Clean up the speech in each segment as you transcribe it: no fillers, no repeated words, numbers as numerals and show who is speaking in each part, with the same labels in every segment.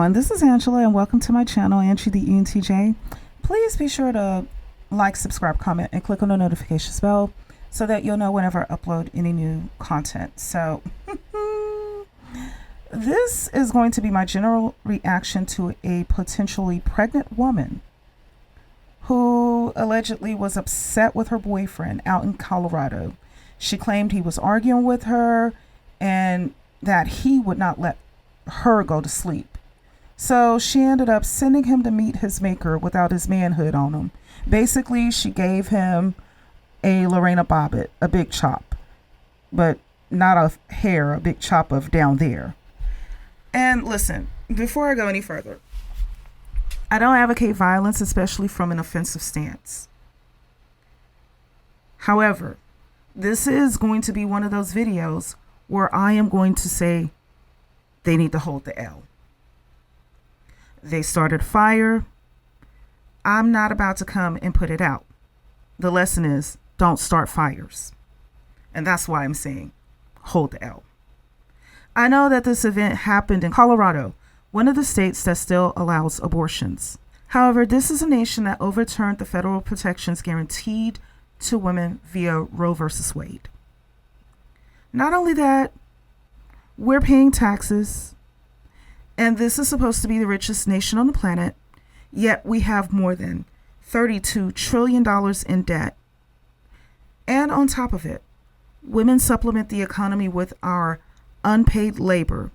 Speaker 1: everyone, this is Angela and welcome to my channel, Angie the ENTJ. Please be sure to like, subscribe, comment, and click on the notification bell so that you'll know whenever I upload any new content. So this is going to be my general reaction to a potentially pregnant woman who allegedly was upset with her boyfriend out in Colorado. She claimed he was arguing with her and that he would not let her go to sleep. So she ended up sending him to meet his maker without his manhood on him. Basically, she gave him a Lorena Bobbitt, a big chop, but not a hair, a big chop of down there. And listen, before I go any further, I don't advocate violence, especially from an offensive stance. However, this is going to be one of those videos where I am going to say they need to hold the L. They started fire. I'm not about to come and put it out. The lesson is don't start fires. And that's why I'm saying hold the L. I know that this event happened in Colorado, one of the states that still allows abortions. However, this is a nation that overturned the federal protections guaranteed to women via Roe versus Wade. Not only that, we're paying taxes, and this is supposed to be the richest nation on the planet, yet we have more than $32 trillion in debt. And on top of it, women supplement the economy with our unpaid labor,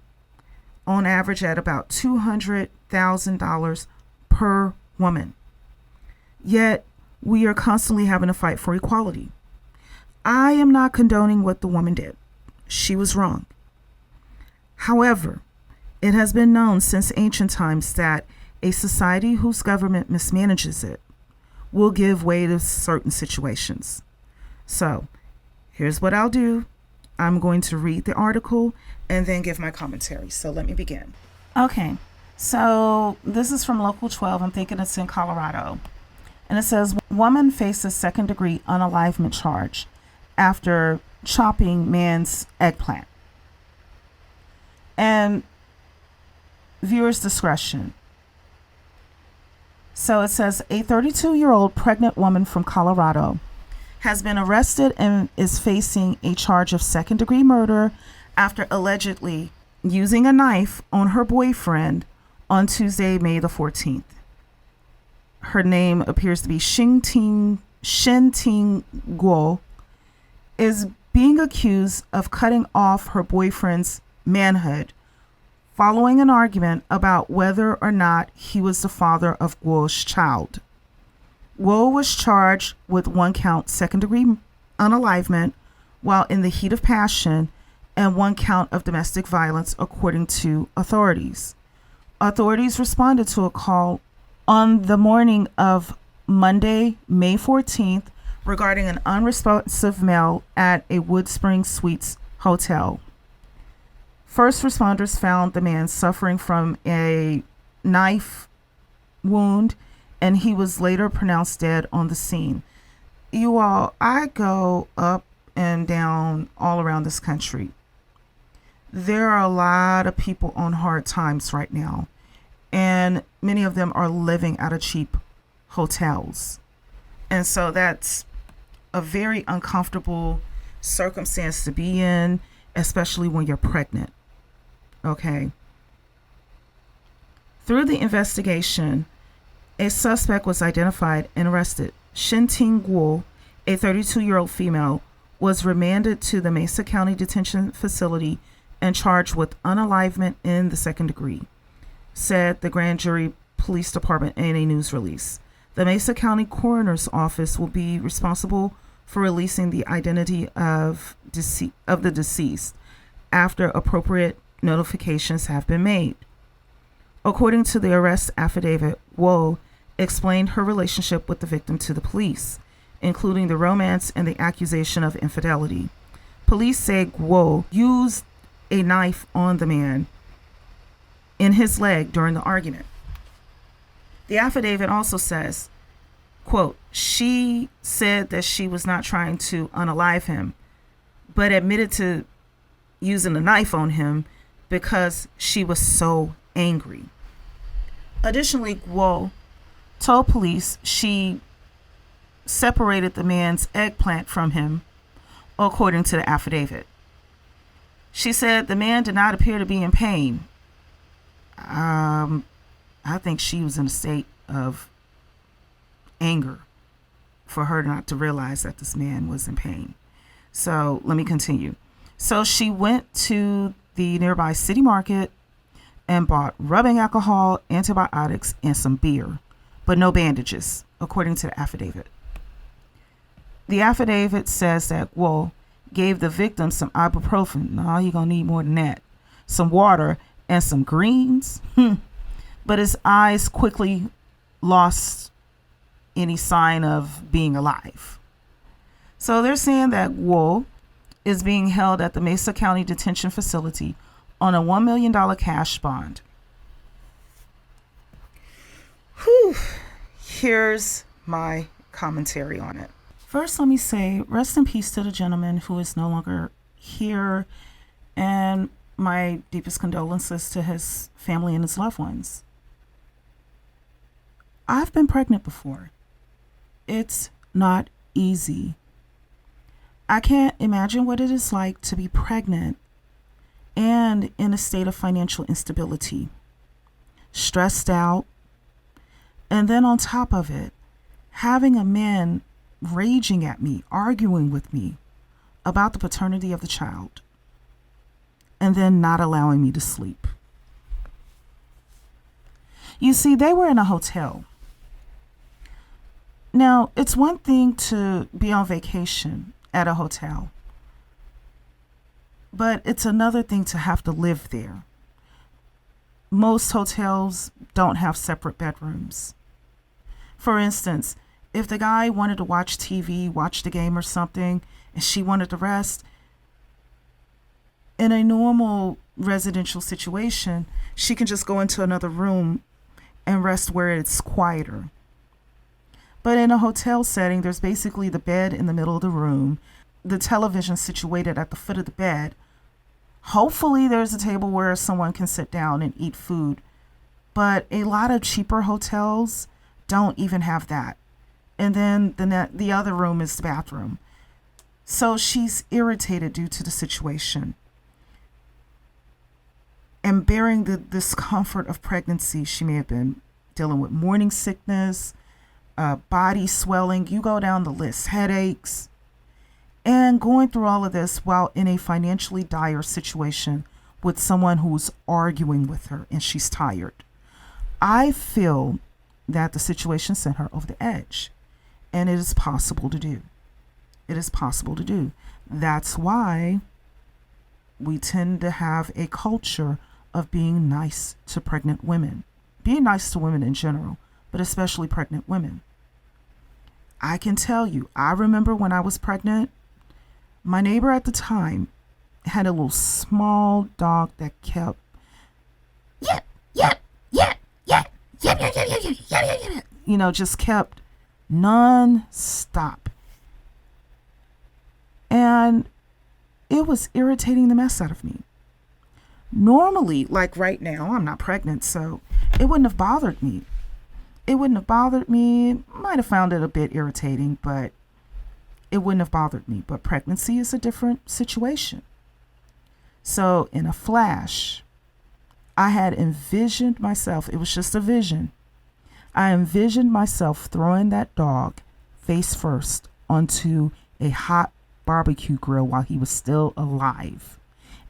Speaker 1: on average at about $200,000 per woman. Yet, we are constantly having to fight for equality. I am not condoning what the woman did. She was wrong. However, it has been known since ancient times that a society whose government mismanages it will give way to certain situations. So, here's what I'll do. I'm going to read the article and then give my commentary. So let me begin. Okay, so this is from Local 12. I'm thinking it's in Colorado. And it says, woman faces second-degree unalivement charge after chopping man's eggplant. And viewer's discretion. So it says, a 32-year-old pregnant woman from Colorado has been arrested and is facing a charge of second-degree murder after allegedly using a knife on her boyfriend on Tuesday, May the 14th. Her name appears to be Shin-Ting Guo, is being accused of cutting off her boyfriend's manhood following an argument about whether or not he was the father of Guo's child. Guo was charged with 1 count second-degree unalivement while in the heat of passion and 1 count of domestic violence, according to authorities. Authorities responded to a call on the morning of Monday, May 14th, regarding an unresponsive male at a Wood Spring Suites hotel. First responders found the man suffering from a knife wound, and he was later pronounced dead on the scene. You all, I go up and down all around this country. There are a lot of people on hard times right now, and many of them are living out of cheap hotels. And so that's a very uncomfortable circumstance to be in, especially when you're pregnant. Okay. Through the investigation, a suspect was identified and arrested. Shin-Ting Guo, a 32-year-old female, was remanded to the Mesa County Detention Facility and charged with unalivement in the second degree, said the Grand Jury Police Department in a news release. The Mesa County Coroner's Office will be responsible for releasing the identity of the deceased after appropriate notifications have been made. According to the arrest affidavit, Guo explained her relationship with the victim to the police, including the romance and the accusation of infidelity. Police say Guo used a knife on the man in his leg during the argument. The affidavit also says, quote, she said that she was not trying to unalive him, but admitted to using a knife on him because she was so angry. Additionally, Guo told police she separated the man's eggplant from him, according to the affidavit. She said the man did not appear to be in pain. I think she was in a state of anger for her not to realize that this man was in pain. So let me continue. So she went to the nearby city market and bought rubbing alcohol, antibiotics, and some beer, but no bandages, according to the affidavit. The affidavit says that Guo gave the victim some ibuprofen. No, you're going to need more than that. Some water and some greens. But his eyes quickly lost any sign of being alive. So they're saying that Guo is being held at the Mesa County Detention Facility on a $1 million cash bond. Whew. Here's my commentary on it. First, let me say, rest in peace to the gentleman who is no longer here, and my deepest condolences to his family and his loved ones. I've been pregnant before. It's not easy. I can't imagine what it is like to be pregnant and in a state of financial instability, stressed out, and then on top of it, having a man raging at me, arguing with me about the paternity of the child, and then not allowing me to sleep. You see, they were in a hotel. Now, it's one thing to be on vacation at a hotel, but it's another thing to have to live there. Most hotels don't have separate bedrooms. For instance, if the guy wanted to watch TV, watch the game or something, and she wanted to rest, in a normal residential situation, she can just go into another room and rest where it's quieter. But in a hotel setting, there's basically the bed in the middle of the room, the television situated at the foot of the bed. Hopefully there's a table where someone can sit down and eat food. But a lot of cheaper hotels don't even have that. And then the other room is the bathroom. So she's irritated due to the situation. And bearing the discomfort of pregnancy, she may have been dealing with morning sickness, body swelling, you go down the list, headaches, and going through all of this while in a financially dire situation with someone who's arguing with her and she's tired. I feel that the situation sent her over the edge, and it is possible to do. It is possible to do. That's why we tend to have a culture of being nice to pregnant women, being nice to women in general, but especially pregnant women. I can tell you, I remember when I was pregnant, my neighbor at the time had a little small dog that kept yep, yep, yep, yep, yep, yep, yep, yep, yep, yep, yep, you know, just kept non-stop. And it was irritating the mess out of me. Normally, like right now, I'm not pregnant, so it wouldn't have bothered me. It wouldn't have bothered me. Might have found it a bit irritating, but it wouldn't have bothered me. But pregnancy is a different situation. So in a flash, I had envisioned myself, it was just a vision. I envisioned myself throwing that dog face first onto a hot barbecue grill while he was still alive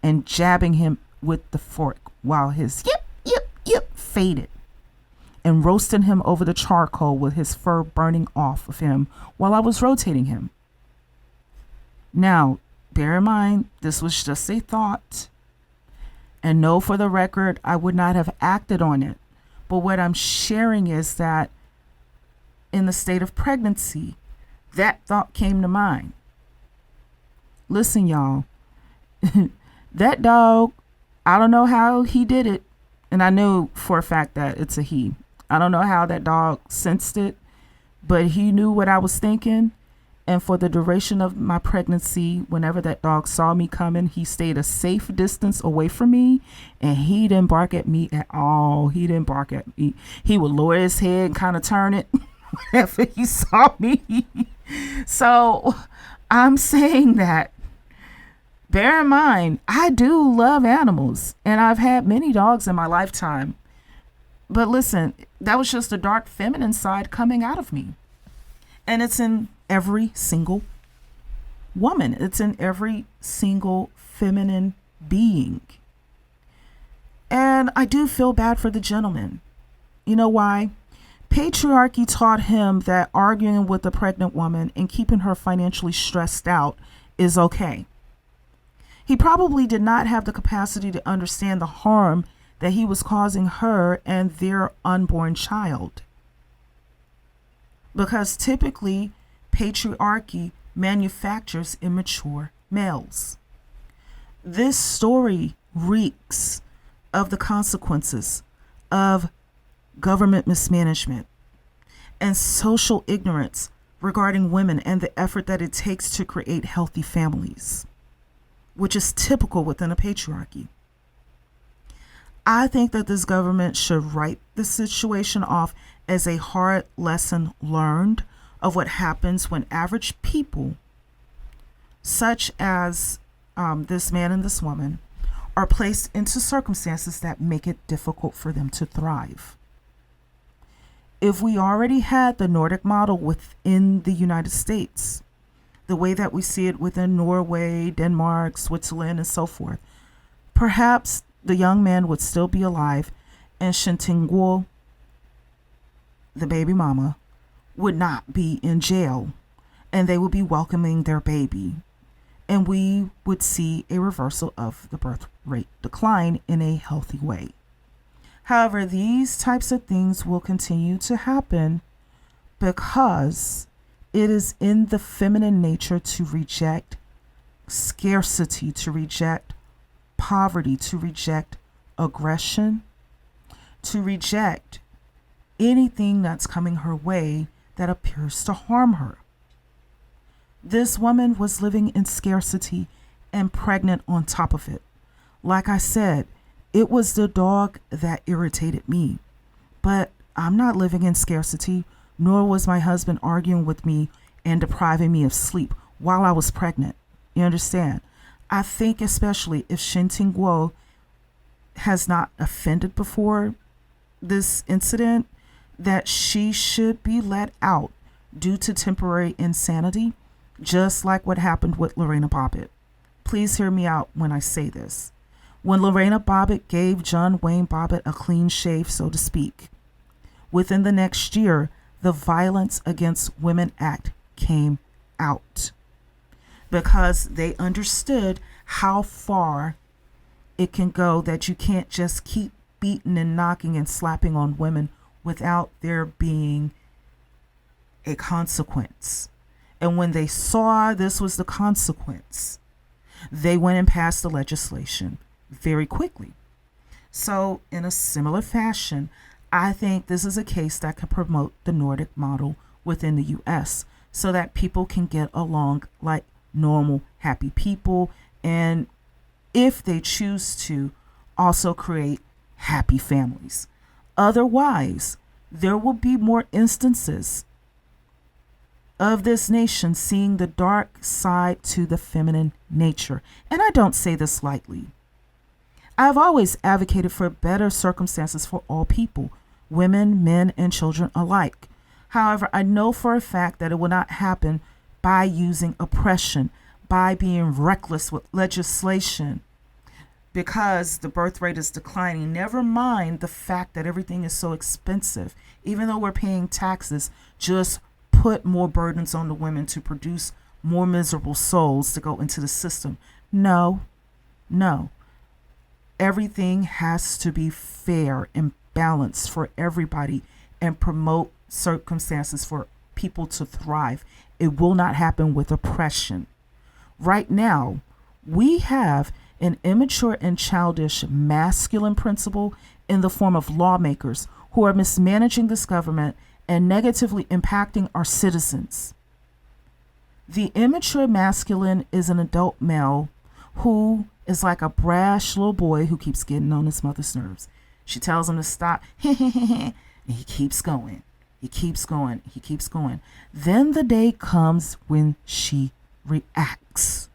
Speaker 1: and jabbing him with the fork while his yip, yip, yip faded, and roasting him over the charcoal with his fur burning off of him while I was rotating him. Now, bear in mind, this was just a thought. And know for the record, I would not have acted on it. But what I'm sharing is that in the state of pregnancy, that thought came to mind. Listen, y'all, that dog, I don't know how he did it. And I know for a fact that it's a he. I don't know how that dog sensed it, but he knew what I was thinking. And for the duration of my pregnancy, whenever that dog saw me coming, he stayed a safe distance away from me, and he didn't bark at me at all. He didn't bark at me. He would lower his head and kind of turn it whenever he saw me. So I'm saying that, bear in mind, I do love animals, and I've had many dogs in my lifetime. But listen, that was just the dark feminine side coming out of me. And it's in every single woman. It's in every single feminine being. And I do feel bad for the gentleman. You know why? Patriarchy taught him that arguing with a pregnant woman and keeping her financially stressed out is okay. He probably did not have the capacity to understand the harm that he was causing her and their unborn child. Because typically, patriarchy manufactures immature males. This story reeks of the consequences of government mismanagement and social ignorance regarding women and the effort that it takes to create healthy families, which is typical within a patriarchy. I think that this government should write the situation off as a hard lesson learned of what happens when average people, such as this man and this woman, are placed into circumstances that make it difficult for them to thrive. If we already had the Nordic model within the United States, the way that we see it within Norway, Denmark, Switzerland, and so forth, perhaps the young man would still be alive, and Shintingwo, the baby mama, would not be in jail, and they would be welcoming their baby, and we would see a reversal of the birth rate decline in a healthy way. However, these types of things will continue to happen because it is in the feminine nature to reject scarcity, to reject poverty, to reject aggression, to reject anything that's coming her way that appears to harm her. This woman was living in scarcity and pregnant on top of it. Like I said, it was the dog that irritated me, but I'm not living in scarcity, nor was my husband arguing with me and depriving me of sleep while I was pregnant. You understand? I think especially if Shintingwo has not offended before this incident, that she should be let out due to temporary insanity, just like what happened with Lorena Bobbitt. Please hear me out when I say this. When Lorena Bobbitt gave John Wayne Bobbitt a clean shave, so to speak, within the next year, the Violence Against Women Act came out because they understood how far it can go, that you can't just keep beating and knocking and slapping on women without there being a consequence. And when they saw this was the consequence, they went and passed the legislation very quickly. So in a similar fashion, I think this is a case that could promote the Nordic model within the US so that people can get along like normal, happy people, and if they choose to, also create happy families. Otherwise, there will be more instances of this nation seeing the dark side to the feminine nature. And I don't say this lightly. I've always advocated for better circumstances for all people, women, men, and children alike. However, I know for a fact that it will not happen by using oppression, by being reckless with legislation, because the birth rate is declining. Never mind the fact that everything is so expensive. Even though we're paying taxes, just put more burdens on the women to produce more miserable souls to go into the system. No. Everything has to be fair and balanced for everybody and promote circumstances for people to thrive. It will not happen with oppression. Right now, we have an immature and childish masculine principle in the form of lawmakers who are mismanaging this government and negatively impacting our citizens. The immature masculine is an adult male who is like a brash little boy who keeps getting on his mother's nerves. She tells him to stop, and he keeps going. He keeps going. He keeps going. Then the day comes when she reacts.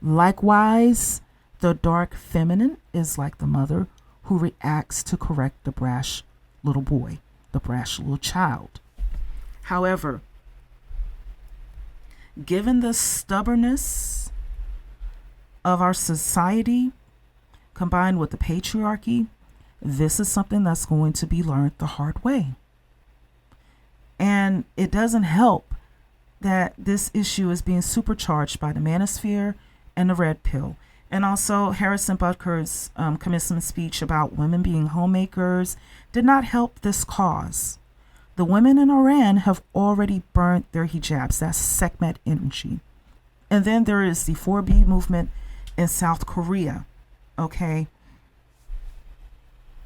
Speaker 1: Likewise, the dark feminine is like the mother who reacts to correct the brash little boy, the brash little child. However, given the stubbornness of our society combined with the patriarchy, this is something that's going to be learned the hard way. And it doesn't help that this issue is being supercharged by the manosphere and the red pill. And also Harrison Butker's commencement speech about women being homemakers did not help this cause. The women in Iran have already burnt their hijabs. That's Sekhmet energy. And then there is the 4B movement in South Korea. Okay.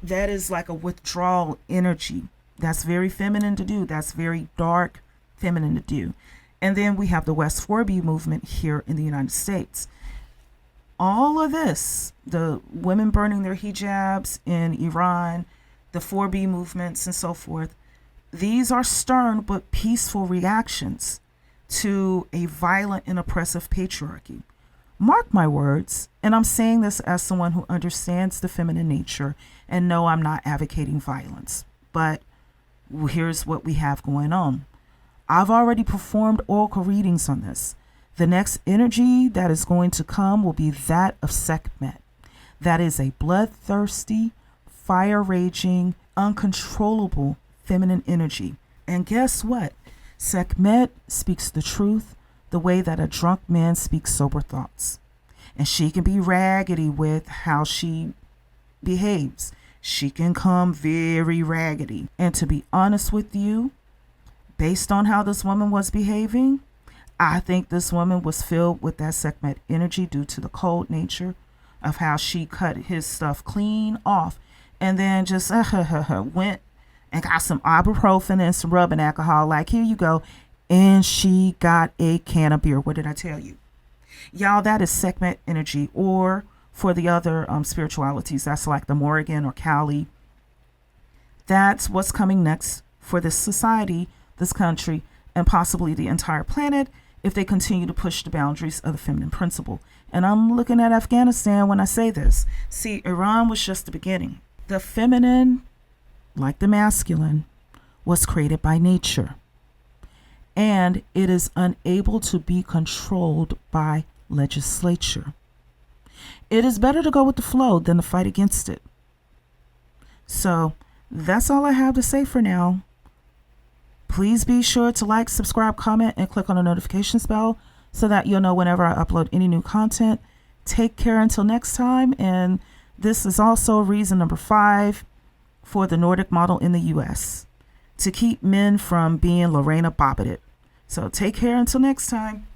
Speaker 1: That is like a withdrawal energy. That's very feminine to do. That's very dark feminine to do. And then we have the West 4B movement here in the United States. All of this, the women burning their hijabs in Iran, the 4B movements and so forth, these are stern but peaceful reactions to a violent and oppressive patriarchy. Mark my words, and I'm saying this as someone who understands the feminine nature, and no, I'm not advocating violence, but here's what we have going on. I've already performed oracle readings on this. The next energy that is going to come will be that of Sekhmet. That is a bloodthirsty, fire-raging, uncontrollable feminine energy. And guess what? Sekhmet speaks the truth the way that a drunk man speaks sober thoughts. And she can be raggedy with how she behaves. She can come very raggedy. And to be honest with you, based on how this woman was behaving, I think this woman was filled with that Sekhmet energy due to the cold nature of how she cut his stuff clean off and then just went and got some ibuprofen and some rubbing alcohol. Like, here you go. And she got a can of beer. What did I tell you? Y'all, that is Sekhmet energy. Or for the other spiritualities, that's like the Morrigan or Kali. That's what's coming next for this society, this country, and possibly the entire planet if they continue to push the boundaries of the feminine principle. And I'm looking at Afghanistan when I say this. See, Iran was just the beginning. The feminine, like the masculine, was created by nature. And it is unable to be controlled by legislature. It is better to go with the flow than to fight against it. So that's all I have to say for now. Please be sure to like, subscribe, comment, and click on the notifications bell so that you'll know whenever I upload any new content. Take care until next time. And this is also reason number 5 for the Nordic model in the U.S. to keep men from being Lorena Bobbitt. So take care until next time.